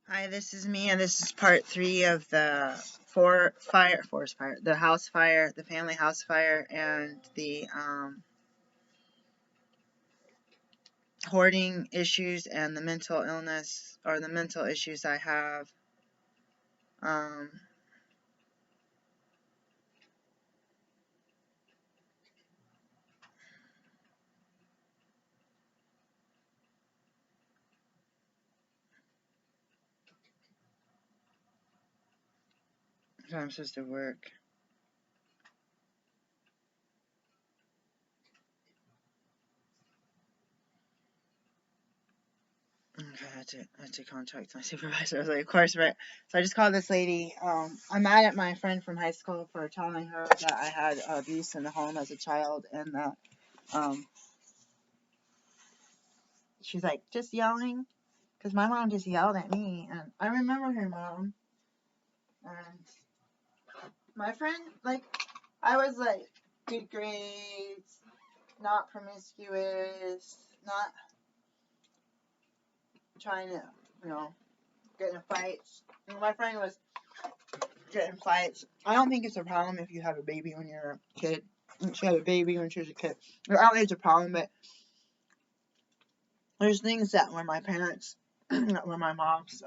Hi, this is me, and this is part 3 of the forest fire, the house fire, the family house fire, and the hoarding issues and the mental illness or the mental issues I have. Um, so I'm supposed to work. Okay, I had to contact my supervisor. I was like, of course, right. So I just called this lady. I'm mad at my friend from high school for telling her that I had abuse in the home as a child, and that um, she's like, just yelling. Because my mom just yelled at me, and I remember her mom. And my friend, like, I was like, good grades, not promiscuous, not trying to, you know, get in fights. And my friend was getting fights. I don't think it's a problem if you have a baby when you're a kid. She had a baby when she was a kid. I don't think it's a problem, but there's things that were my parents, were my mom's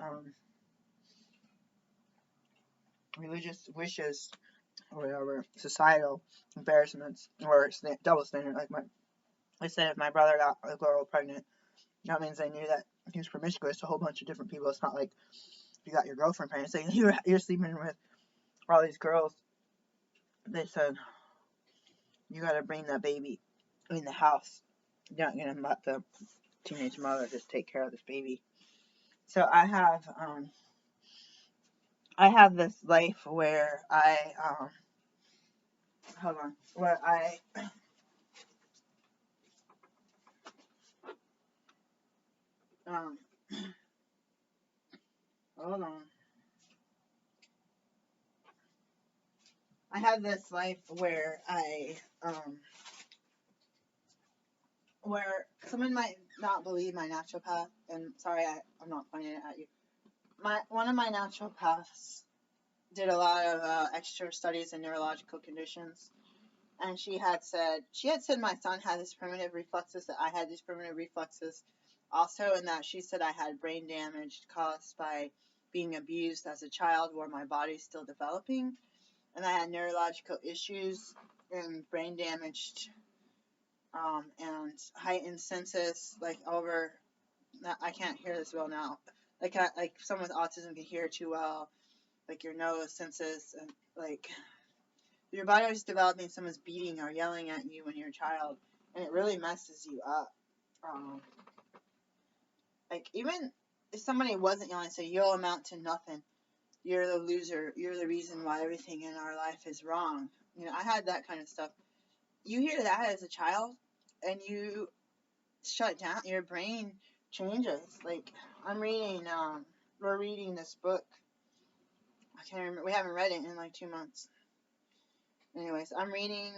religious wishes or whatever, societal embarrassments or double standard. Like I said, if my brother got a girl pregnant, that means they knew that he was promiscuous to a whole bunch of different people. It's not like you got your girlfriend pregnant, saying you're sleeping with all these girls. They said you got to bring that baby in the house. You're not gonna let the teenage mother just take care of this baby. So I have this life where hold on, where I um hold on. I have this life where someone might not believe my naturopath, and sorry, I'm not pointing it at you. One of my naturopaths did a lot of extra studies in neurological conditions, and she had said my son had these primitive reflexes, that I had these primitive reflexes also, and that she said I had brain damage caused by being abused as a child, where my body's still developing, and I had neurological issues and brain damaged and heightened senses, like over. I can't hear this well now. Like someone with autism can hear too well. Like your nose senses, and like your body is developing. Someone's beating or yelling at you when you're a child, and it really messes you up. Um, like even if somebody wasn't yelling, so you'll amount to nothing. You're the loser. You're the reason why everything in our life is wrong. I had that kind of stuff. You hear that as a child, and you shut down. Your brain changes. Like I'm reading. We're reading this book. I can't remember. We haven't read it in like 2 months. Anyways, I'm reading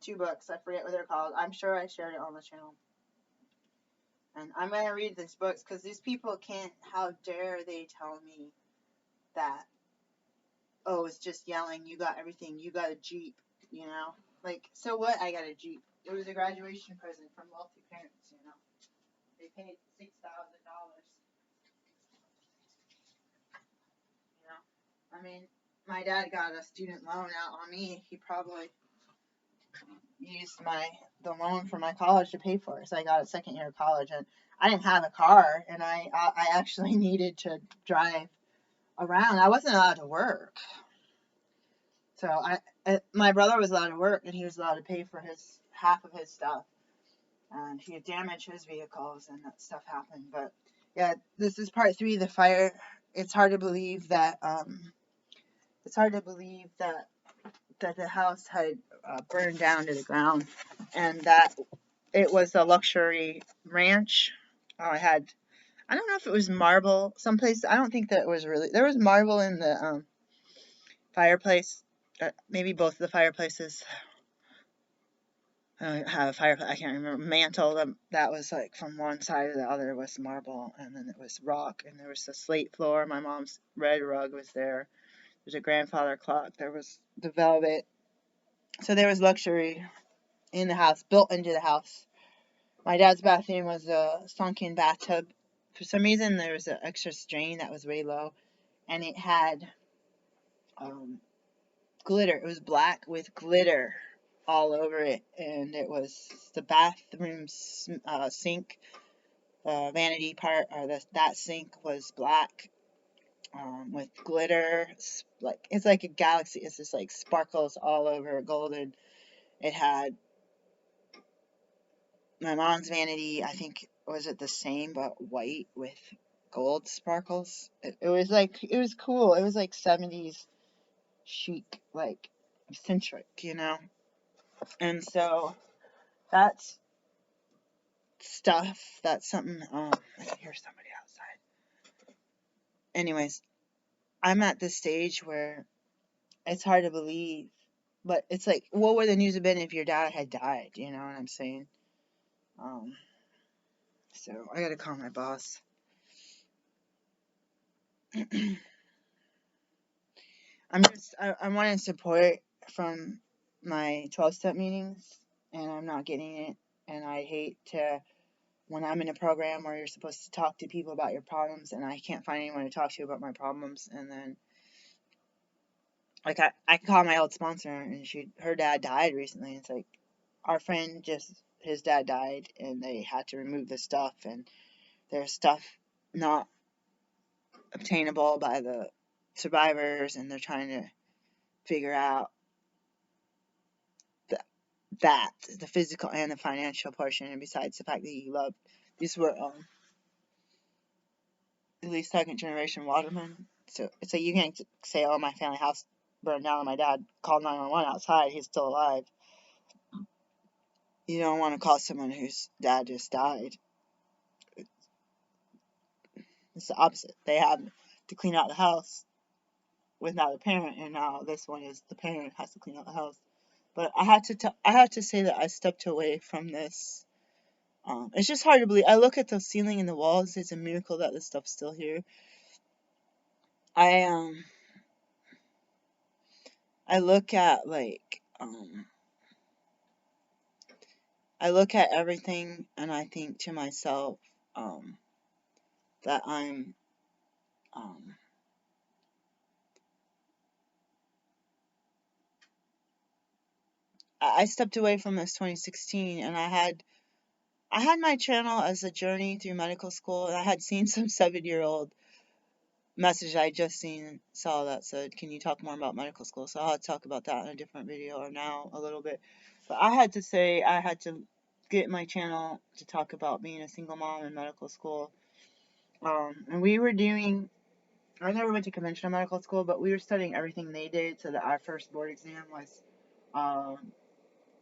2 books. I forget what they're called. I'm sure I shared it on the channel. And I'm gonna read these books because these people can't. How dare they tell me that? Oh, it's just yelling. You got everything. You got a Jeep. Like, so what? I got a Jeep. It was a graduation present from wealthy parents. They paid $6,000. I mean, my dad got a student loan out on me. He probably used the loan for my college to pay for it. So I got a second year of college, and I didn't have a car, and I actually needed to drive around. I wasn't allowed to work, so my brother was allowed to work, and he was allowed to pay for his half of his stuff, and he had damaged his vehicles, and that stuff happened. But yeah, this is part 3, the fire. It's hard to believe that the house had burned down to the ground, and that it was a luxury ranch. I don't know if it was marble. Someplace, I don't think that it was really. There was marble in the fireplace. Maybe both of the fireplaces I have a fireplace. I can't remember. Mantle. That was like from one side to the other was marble, and then it was rock, and there was the slate floor. My mom's red rug was there. There's a grandfather clock. There was the velvet. So there was luxury in the house, built into the house. My dad's bathroom was a sunken bathtub. For some reason, there was an extra drain that was way low, and it had glitter. It was black with glitter all over it, and it was the bathroom sink. The vanity part, or that sink was black with glitter. Like it's like a galaxy. It's just like sparkles all over, golden. It had my mom's vanity. I think was it the same but white with gold sparkles. It was cool. It was like 70s chic, like eccentric, you know. And so that's stuff. That's something. I can hear somebody outside. Anyways, I'm at this stage where it's hard to believe, but it's like, what would the news have been if your dad had died? You know what I'm saying? Um, so I gotta call my boss. I'm wanting support from my 12-step meetings, and I'm not getting it. And I hate to, when I'm in a program where you're supposed to talk to people about your problems, and I can't find anyone to talk to about my problems, and then, like, I call my old sponsor, and her dad died recently. It's like, our friend his dad died, and they had to remove the stuff, and there's stuff not obtainable by the survivors, and they're trying to figure out the physical and the financial portion, and besides the fact that he loved, these were at least second generation watermen. So it's like, you can't say, oh, my family house burned down and my dad called 911 outside, he's still alive. You don't want to call someone whose dad just died. It's the opposite. They have to clean out the house without a parent, and now this one is the parent has to clean out the house. But I had to say that I stepped away from this. It's just hard to believe. I look at the ceiling and the walls. It's a miracle that this stuff's still here. I look at I look at everything, and I think to myself that um, I stepped away from this 2016, and I had my channel as a journey through medical school, and I had seen some 7-year-old message I just saw that said, can you talk more about medical school? So I'll talk about that in a different video, or now a little bit. But I had to get my channel to talk about being a single mom in medical school. And I never went to conventional medical school, but we were studying everything they did, so that our first board exam was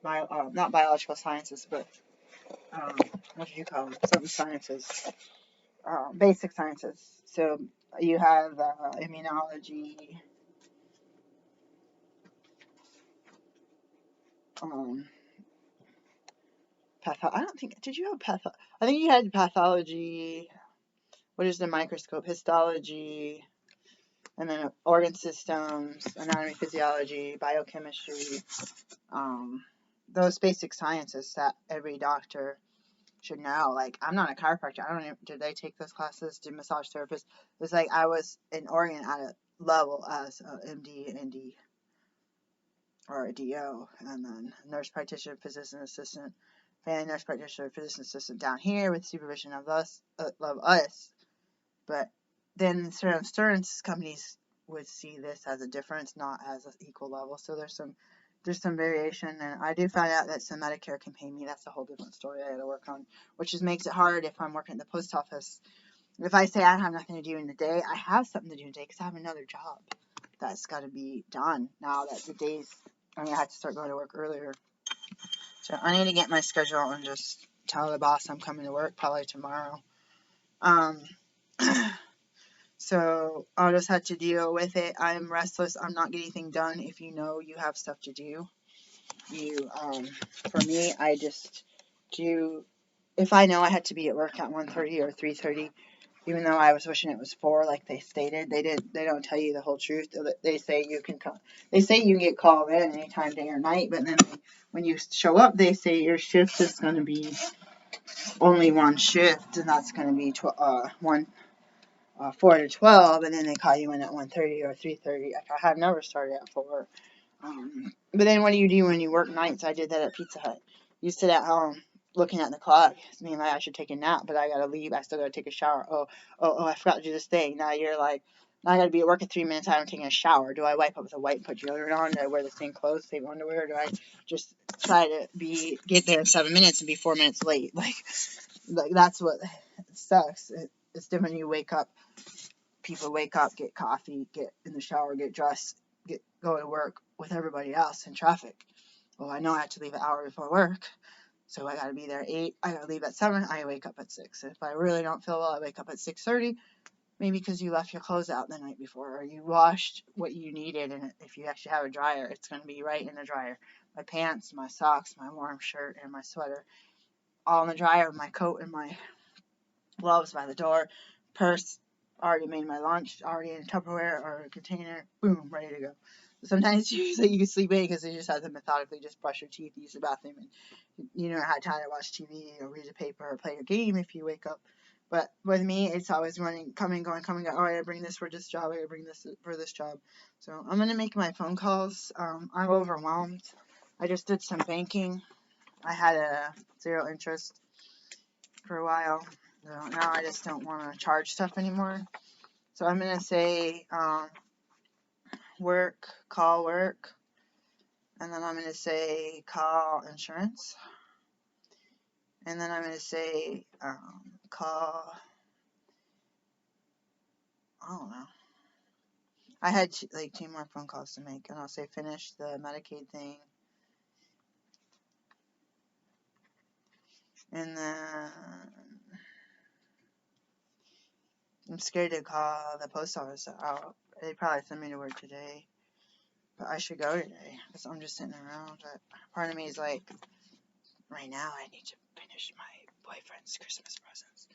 not biological sciences, but what do you call them? Certain sciences, basic sciences. So you have immunology, I don't think, did you have I think you had pathology. What is the microscope? Histology, and then organ systems, anatomy, physiology, biochemistry. Those basic sciences that every doctor should know. Like, I'm not a chiropractor. I don't even, did they take those classes? Did massage therapists? It was like I was an organ at a level as a MD, ND, or a DO, and then nurse practitioner, physician assistant, family nurse practitioner, physician assistant down here with supervision of us. But then certain insurance companies would see this as a difference, not as an equal level. So there's some variation, and I do find out that some Medicare can pay me. That's a whole different story I got to work on, which just makes it hard if I'm working at the post office. If I say I have nothing to do in the day, I have something to do in the day because I have another job that's got to be done now that the days. I mean, I have to start going to work earlier. So I need to get my schedule and just tell the boss I'm coming to work probably tomorrow. So I'll just have to deal with it. I'm restless. I'm not getting anything done if you know you have stuff to do. For me, I just do, if I know I had to be at work at 1:30 or 3:30, even though I was wishing it was 4, like they stated, they don't tell you the whole truth. They say you can get called in anytime, day or night, but then when you show up, they say your shift is going to be only one shift, and that's going to be 4 to 12, and then they call you in at 1:30 or 3:30. I have never started at 4. But then what do you do when you work nights? I did that at Pizza Hut. You sit at home looking at the clock. I mean, like, I should take a nap, but I gotta leave. I still gotta take a shower. Oh, I forgot to do this thing. Now you're like, now I gotta be at work in 3 minutes. I'm taking a shower. Do I wipe up with a wipe and put deodorant on? Do I wear the same clothes, same underwear? Do I just try to get there in 7 minutes and be 4 minutes late? Like that's what sucks. It's different. You wake up. People wake up, get coffee, get in the shower, get dressed, go to work with everybody else in traffic. Well, I know I have to leave an hour before work, so I gotta be there at 8. I gotta leave at 7. I wake up at 6. If I really don't feel well, I wake up at 6:30. Maybe because you left your clothes out the night before, or you washed what you needed, and if you actually have a dryer, it's gonna be right in the dryer. My pants, my socks, my warm shirt, and my sweater, all in the dryer. My coat and my gloves by the door. Purse, already made my lunch, already in a Tupperware or a container, boom, ready to go. Sometimes you can sleep in because you just have to methodically just brush your teeth, use the bathroom, and you don't have time to watch TV or read a paper or play a game if you wake up. But with me, it's always running, coming, going, coming, going. Oh, I gotta bring this for this job. I gotta bring this for this job. So I'm gonna make my phone calls. I'm overwhelmed. I just did some banking. I had a 0 interest for a while. So now I just don't want to charge stuff anymore. So I'm going to say call work, and then I'm going to say call insurance, and then I'm going to say call, I don't know. I had like 2 more phone calls to make, and I'll say finish the Medicaid thing, and then I'm scared to call the post office out. They probably send me to work today. But I should go today because I'm just sitting around. But part of me is like, right now I need to finish my boyfriend's Christmas presents.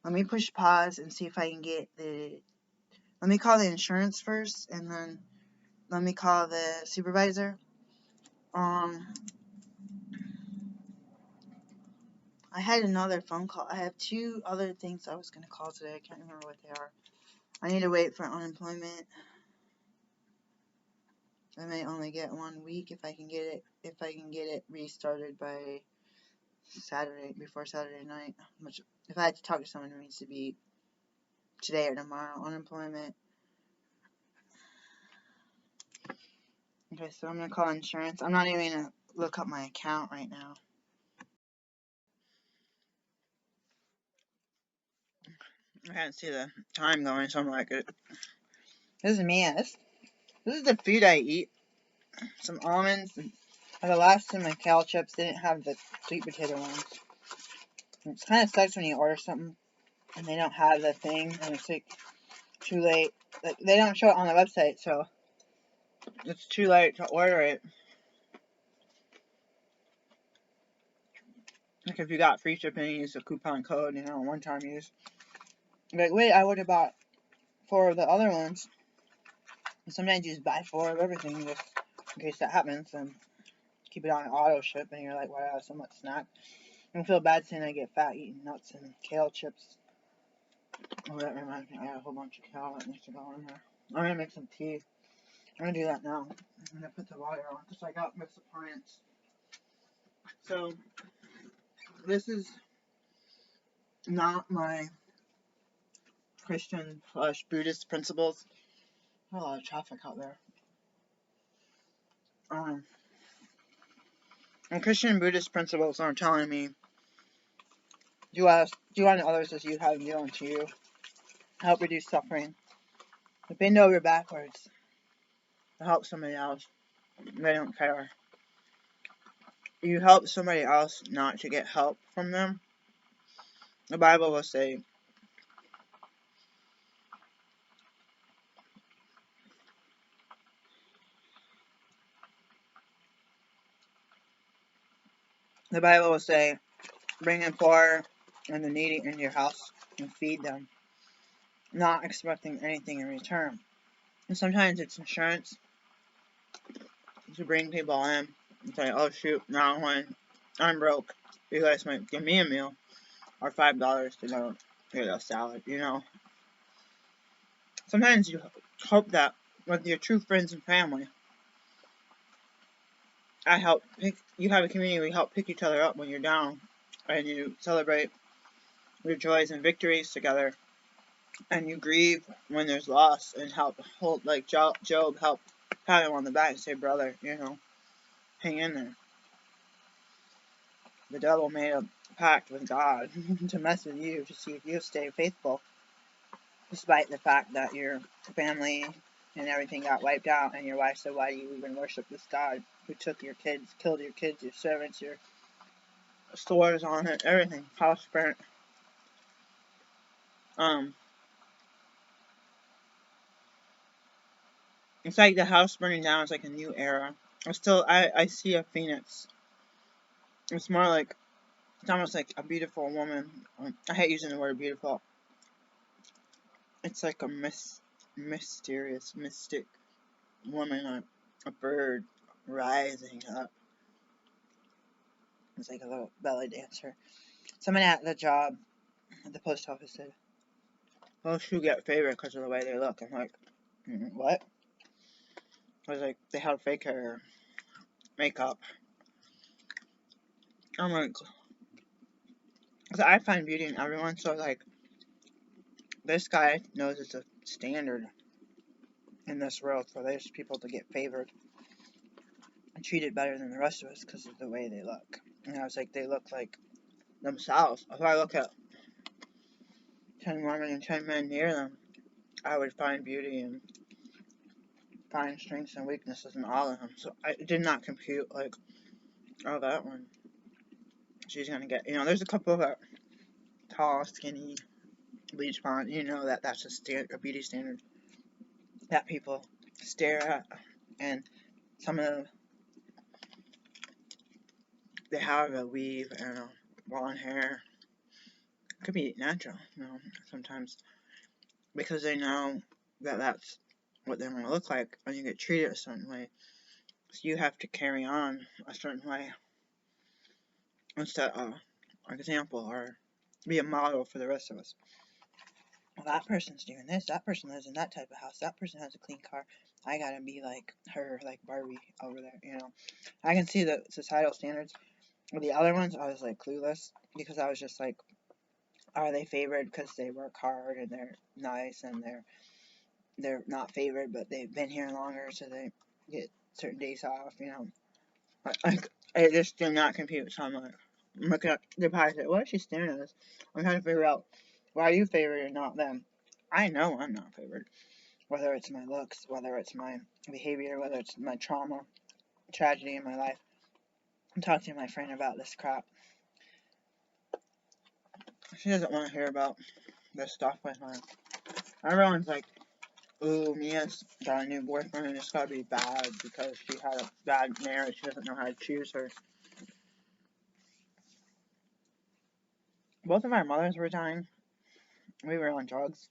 Let me push pause and see if I can get let me call the insurance first, and then let me call the supervisor. I had another phone call. I have 2 other things I was going to call today. I can't remember what they are. I need to wait for unemployment. I may only get 1 week if I can get it restarted by before Saturday night. If I had to talk to someone, it needs to be today or tomorrow. Unemployment. Okay, so I'm gonna call insurance. I'm not even gonna look up my account right now. I can't see the time going, so I'm like, this is me. This is the food I eat. Some almonds. The last time my kale chips didn't have the sweet potato ones. It's kind of sucks when you order something and they don't have the thing, and it's like too late. Like, they don't show it on the website, so it's too late to order it. Like if you got free shipping, use a coupon code, one-time use. Like, wait, I would have bought 4 of the other ones. And sometimes you just buy 4 of everything just in case that happens, and keep it on auto ship, and you're like, wow, I have so much snack. I don't feel bad saying I get fat eating nuts and kale chips. Oh, that reminds me, I got a whole bunch of kale that needs to go in there. I'm gonna make some tea. I'm gonna do that now. I'm gonna put the water on because I got mixed appliance. So, this is not my Christian/Buddhist principles. There's a lot of traffic out there. And Christian and Buddhist principles aren't telling me do unto others as you have them do unto you. Help reduce suffering. Bend over backwards to help somebody else. They don't care. You help somebody else not to get help from them. The Bible will say, The Bible will say, bring the poor and the needy into your house and feed them, not expecting anything in return. And sometimes it's insurance to bring people in and say, oh shoot, now when I'm broke, you guys might give me a meal or $5 to go get a salad, you know. Sometimes you hope that with your true friends and family, you have a community where you help pick each other up when you're down, and you celebrate your joys and victories together, and you grieve when there's loss, and help hold, like Job help pat him on the back and say, brother, you know, hang in there. The devil made a pact with God to mess with you to see if you stay faithful, despite the fact that your family and everything got wiped out, and your wife said, why do you even worship this God who took your kids, killed your kids, your servants, your stores on it, everything, house burnt. It's like the house burning down is like a new era. I see a phoenix. It's more like, it's almost like a beautiful woman. I hate using the word beautiful. It's like a mysterious, mystic woman, a bird rising up. It's like a little belly dancer. Someone at the job at the post office said, most who get favored because of the way they look. I'm like, what? I was like, they have fake hair, makeup. I'm like, cause I find beauty in everyone, so like, this guy knows it's a standard in this world for those people to get favored and treated better than the rest of us because of the way they look. And I was like, they look like themselves. If I look at 10 women and 10 men near them, I would find beauty and find strengths and weaknesses in all of them. So I did not compute, like, oh, that one, she's gonna get, you know, there's a couple of tall, skinny, bleach blonde, you know, that's a beauty standard that people stare at, and some of them, they have a weave and a blonde hair. It could be natural, you know, sometimes, because they know that that's what they're gonna look like, and you get treated a certain way, so you have to carry on a certain way and set an example or be a model for the rest of us. Well, that person's doing this, that person lives in that type of house, that person has a clean car, I gotta be like her, like Barbie over there, you know. I can see the societal standards. With the other ones, I was like clueless, because I was just like, are they favored because they work hard and they're nice, and they're not favored but they've been here longer, so they get certain days off, you know. Like, it just did not compute, so I'm looking at the pie, what is she staring at us? I'm trying to figure out, why are you favored and not them? I know I'm not favored, whether it's my looks, whether it's my behavior, whether it's my trauma, tragedy in my life. I'm talking to my friend about this crap. She doesn't want to hear about this stuff with her. Everyone's like, ooh, Mia's got a new boyfriend and it's gotta be bad because she had a bad marriage. She doesn't know how to choose her. Both of our mothers were dying. We were on drugs.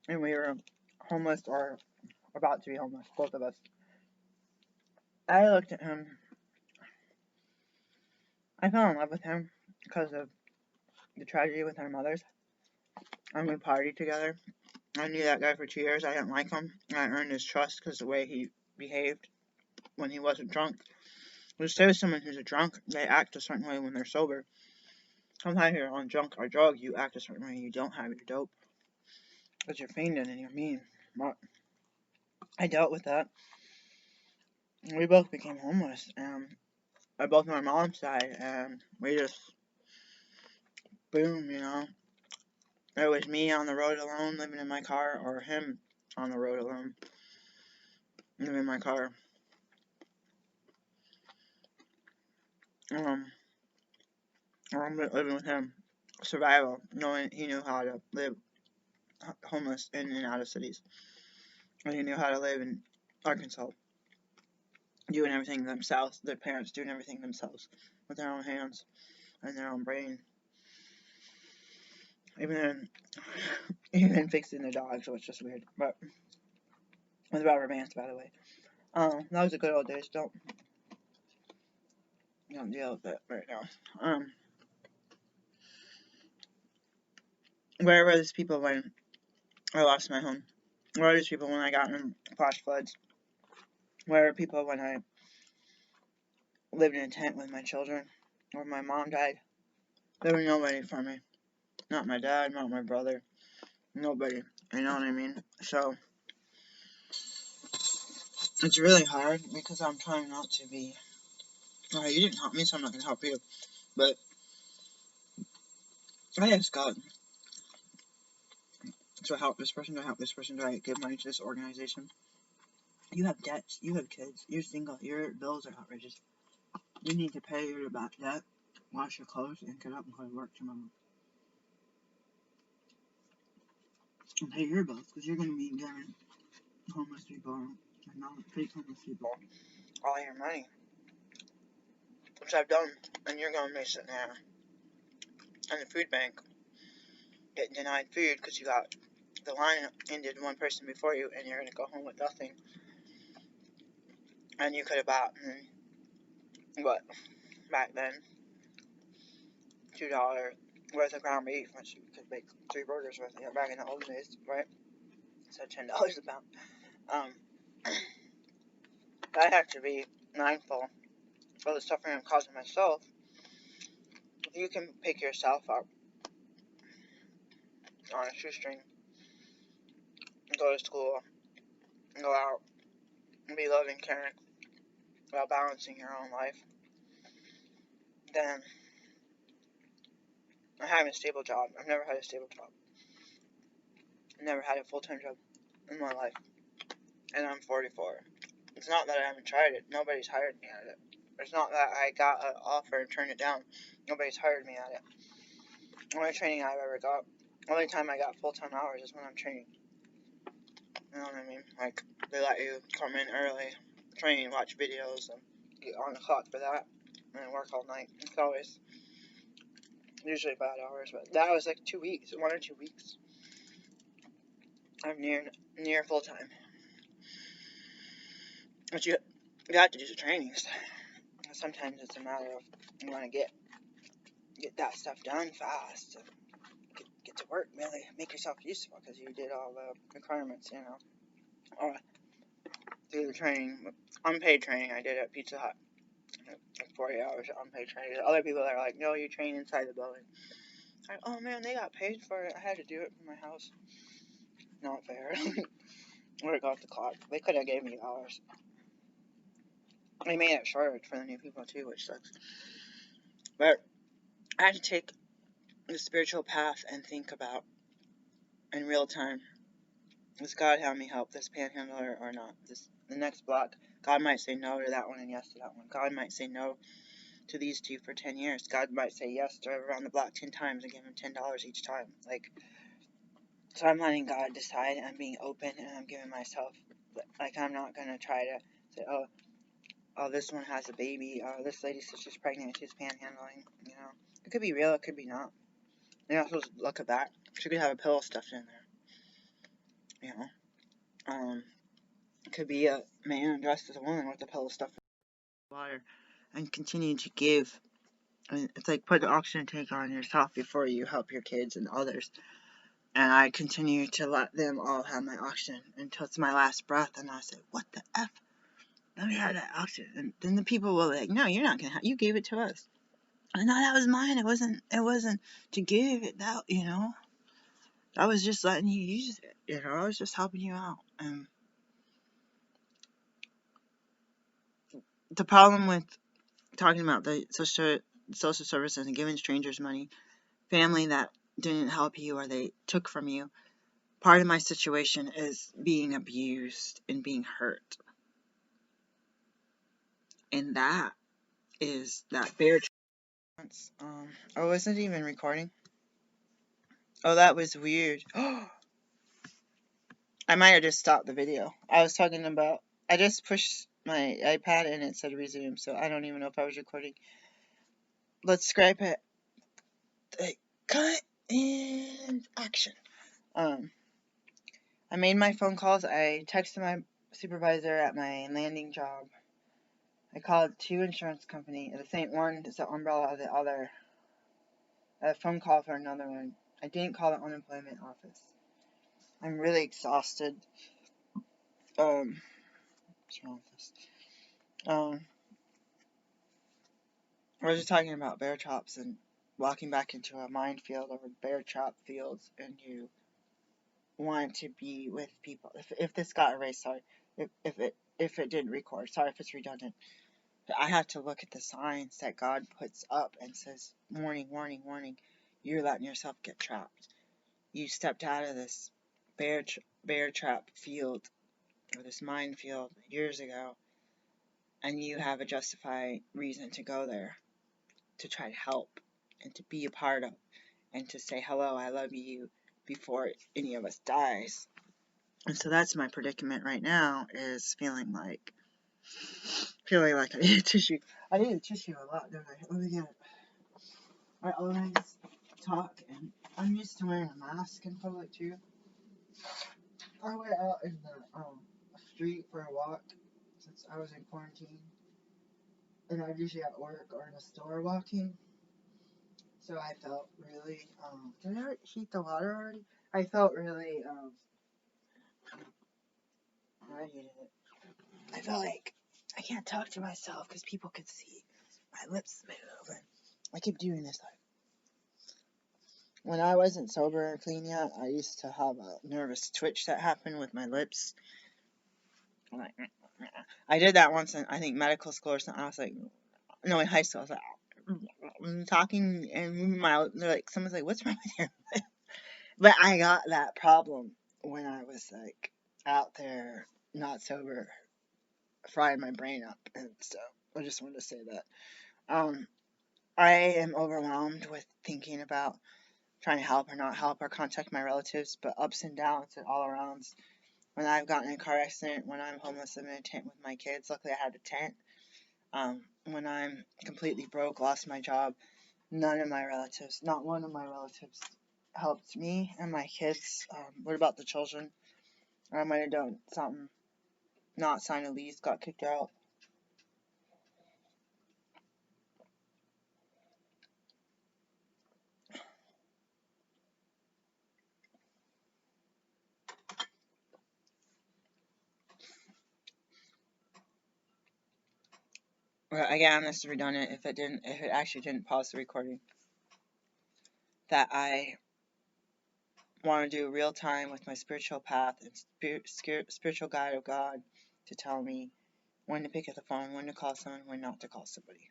And we were homeless or about to be homeless. Both of us. I looked at him. I fell in love with him because of the tragedy with our mothers. And we partied together. I knew that guy for 2 years. I didn't like him. I earned his trust because the way he behaved when he wasn't drunk. Which shows someone who's a drunk, they act a certain way when they're sober. Sometimes you're on junk or drug, you act a certain way, you don't have your dope. Because you're fiending and you're mean. But I dealt with that. And we both became homeless. Both my mom's died, and we just, boom, you know. It was me on the road alone, living in my car, or him on the road alone, living in my car. I'm living with him. Survival, knowing he knew how to live homeless in and out of cities. And he knew how to live in Arkansas. doing everything themselves, their parents doing everything themselves with their own hands and their own brain. Even fixing the dogs, so it's just weird. But with rubber bands, by the way. That was the good old days. Don't deal with it right now. Where were these people when I lost my home? Where were these people when I got in flash floods? Where were people when I lived in a tent with my children? Or my mom died? There was nobody for me. Not my dad, not my brother. Nobody. You know what I mean? So, it's really hard because I'm trying not to be, oh, you didn't help me, so I'm not going to help you. But I asked God to help this person, to help this person, to give money to this organization. You have debts, you have kids, you're single, your bills are outrageous. You need to pay your back debt, wash your clothes, and get up and go to work tomorrow. And pay your bills, because you're going to be giving homeless people and non-fake homeless people all your money. Which I've done, and you're going to be sitting there in the food bank getting denied food because you got the line ended one person before you, and you're going to go home with nothing. And you could have bought, what, back then, $2 worth of ground beef, which you could make 3 burgers with, back in the old days, right? So $10 a pound. I have to be mindful of the suffering I'm causing myself. If you can pick yourself up on a shoestring, go to school, go out, and be loving, caring, while balancing your own life, then I have a stable job. I've never had a stable job. I've never had a full-time job in my life. And I'm 44. It's not that I haven't tried it. Nobody's hired me at it. It's not that I got an offer and turned it down. Nobody's hired me at it. The only training I've ever got, the only time I got full-time hours is when I'm training. You know what I mean? Like, they let you come in early, train, watch videos, and get on the clock for that, and then work all night. It's always usually bad hours, but that was like 2 weeks, 1 or 2 weeks. I'm near full-time. But you have to do the trainings. Sometimes it's a matter of you want to get that stuff done fast. Get to work, really. Make yourself useful because you did all the requirements, Or do the training, unpaid training I did at Pizza Hut. 40 hours of unpaid training. Other people are like, no, you train inside the building. Like, oh man, they got paid for it. I had to do it from my house. Not fair. Work off the clock. They could have gave me hours. They made it shorter for the new people too, which sucks. But I had to take the spiritual path and think about in real time, does God have me help this panhandler or not? The next block, God might say no to that one and yes to that one. God might say no to these two for 10 years. God might say yes, drive around the block 10 times and give him $10 each time. So I'm letting God decide. I'm being open and I'm giving myself, I'm not going to try to say, oh, this one has a baby. Oh, this lady says she's pregnant. She's panhandling. It could be real. It could be not. You're not supposed to look at that. She could have a pillow stuffed in there. It could be a man dressed as a woman with a pillow stuffed in water and continue to give. I mean, it's like put the oxygen tank on yourself before you help your kids and others. And I continue to let them all have my oxygen until it's my last breath. And I say, what the F? Let me have that oxygen. And then the people will be like, no, you're not going to have, you gave it to us. And no, that was mine. It wasn't to give it that, I was just letting you use it, I was just helping you out. And the problem with talking about the social services and giving strangers money, family that didn't help you or they took from you, part of my situation is being abused and being hurt. And that is that bear. I wasn't even recording. Oh, that was weird. I might have just stopped the video. I was talking about, I just pushed my iPad and it said resume, so I don't even know if I was recording. Let's scrape it. Cut and action. I made my phone calls. I texted my supervisor at my landing job. I called 2 insurance companies. The same one is the umbrella of the other. I had a phone call for another one. I didn't call the unemployment office. I'm really exhausted. What's wrong with this? I was just talking about bear traps and walking back into a minefield or bear trap fields, and you want to be with people. If this got erased, sorry. If it didn't record, sorry if it's redundant. But I have to look at the signs that God puts up and says, warning, warning, warning. You're letting yourself get trapped. You stepped out of this bear trap field or this minefield years ago, and you have a justified reason to go there, to try to help and to be a part of, and to say hello, I love you, before any of us dies. And so that's my predicament right now, is feeling like I need a tissue. I need a tissue a lot, don't I? Let me get it. I always talk, and I'm used to wearing a mask in public too. I went out in the street for a walk since I was in quarantine, and I'm usually at work or in a store walking. So I felt really, did I heat the water already? I felt really, I hated it. I felt like I can't talk to myself because people could see my lips move. And I keep doing this. When I wasn't sober and clean yet, I used to have a nervous twitch that happened with my lips. Like, I did that once in, I think, medical school or something. I was like, no, in high school, I was like, I'm talking and moving my lips. They're like, someone's like, what's wrong with your lip? But I got that problem when I was like out there, not sober, frying my brain up. And so I just wanted to say that. I am overwhelmed with thinking about trying to help or not help or contact my relatives, but ups and downs and all arounds. When I've gotten in a car accident, when I'm homeless, I'm in a tent with my kids. Luckily, I had a tent. When I'm completely broke, lost my job, none of my relatives, not one of my relatives, helped me and my kids. What about the children? I might have done something, not sign a lease, got kicked out. Again, this is redundant. If it actually didn't pause the recording, that I want to do real time with my spiritual path and spiritual guide of God to tell me when to pick up the phone, when to call someone, when not to call somebody.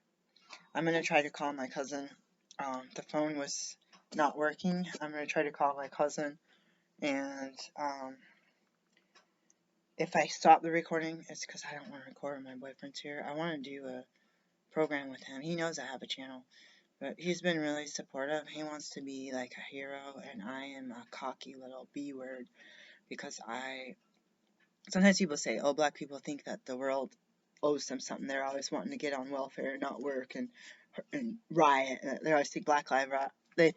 I'm going to try to call my cousin. The phone was not working. I'm going to try to call my cousin, and if I stop the recording, it's because I don't want to record when my boyfriend's here. I want to do a program with him. He knows I have a channel, but he's been really supportive. He wants to be like a hero, and I am a cocky little B word because sometimes people say, oh, black people think that the world owes them something. They're always wanting to get on welfare and not work and riot. They always think Black Lives riots. They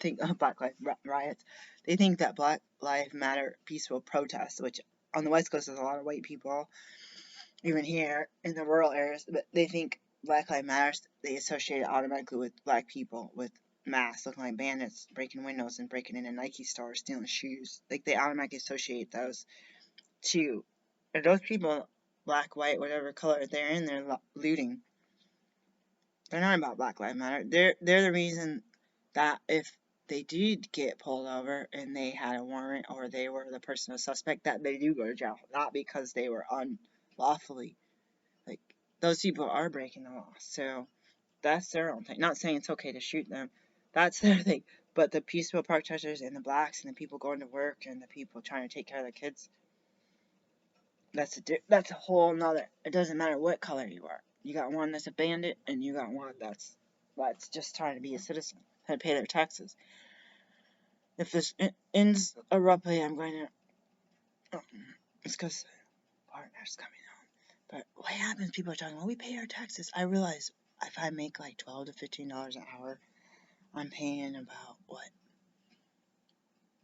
think that Black Lives Matter peaceful protests, which on the West Coast there's a lot of white people, even here in the rural areas, but they think Black Lives Matter, they associate it automatically with black people with masks, looking like bandits, breaking windows and breaking into Nike stores, stealing shoes. Like they automatically associate those two. And those people, black, white, whatever color they're in, they're looting. They're not about Black Lives Matter. They're the reason that if they did get pulled over and they had a warrant or they were the personal suspect, that they do go to jail, not because they were unlawfully. Like those people are breaking the law, so that's their own thing. Not saying it's okay to shoot them, that's their thing. But the peaceful protesters and the blacks and the people going to work and the people trying to take care of their kids, that's a whole nother. It doesn't matter what color you are. You got one that's a bandit, and you got one that's just trying to be a citizen, and pay their taxes. If this ends abruptly, I'm going to. It's because partner's coming home. But what happens? People are talking, well, we pay our taxes. I realize if I make like $12 to $15 an hour, I'm paying about, what,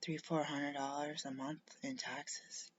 $300-400 a month in taxes.